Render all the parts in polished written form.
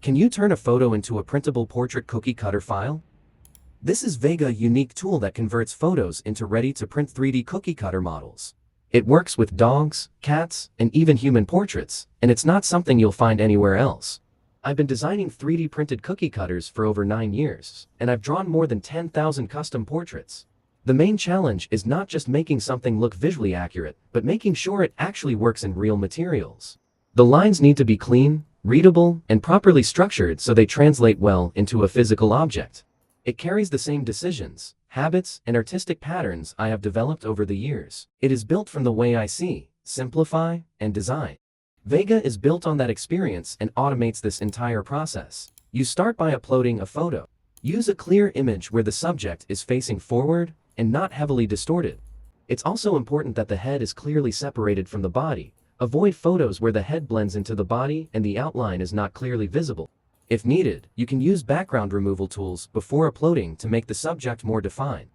Can you turn a photo into a printable portrait cookie cutter file? This is Vega unique tool that converts photos into ready-to-print 3D cookie cutter models. It works with dogs, cats, and even human portraits, and it's not something you'll find anywhere else. I've been designing 3D printed cookie cutters for over 9 years, and I've drawn more than 10,000 custom portraits. The main challenge is not just making something look visually accurate, but making sure it actually works in real materials. The lines need to be clean, readable, and properly structured so they translate well into a physical object. It carries the same decisions, habits, and artistic patterns I have developed over the years. It is built from the way I see, simplify, and design. Vega is built on that experience and automates this entire process. You start by uploading a photo. Use a clear image where the subject is facing forward and not heavily distorted. It's also important that the head is clearly separated from the body. Avoid photos where the head blends into the body and the outline is not clearly visible. If needed, you can use background removal tools before uploading to make the subject more defined.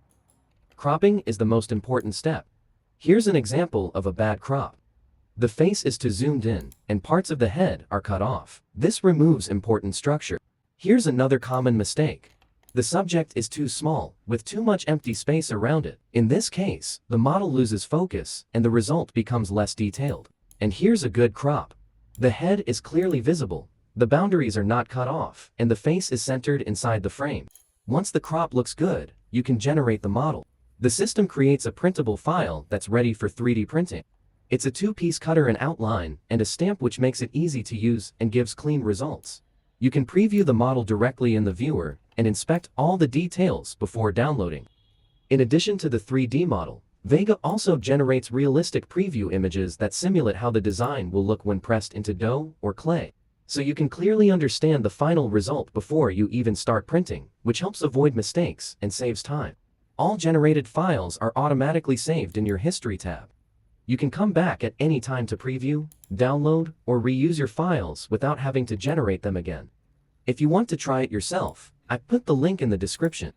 Cropping is the most important step. Here's an example of a bad crop. The face is too zoomed in, and parts of the head are cut off. This removes important structure. Here's another common mistake. The subject is too small, with too much empty space around it. In this case, the model loses focus, and the result becomes less detailed. And here's a good crop. The head is clearly visible, the boundaries are not cut off, and the face is centered inside the frame. Once the crop looks good, you can generate the model. The system creates a printable file that's ready for 3D printing. It's a two-piece cutter and outline, and a stamp which makes it easy to use and gives clean results. You can preview the model directly in the viewer and inspect all the details before downloading. In addition to the 3D model, Vega also generates realistic preview images that simulate how the design will look when pressed into dough or clay. So you can clearly understand the final result before you even start printing, which helps avoid mistakes and saves time. All generated files are automatically saved in your History tab. You can come back at any time to preview, download, or reuse your files without having to generate them again. If you want to try it yourself, I put the link in the description.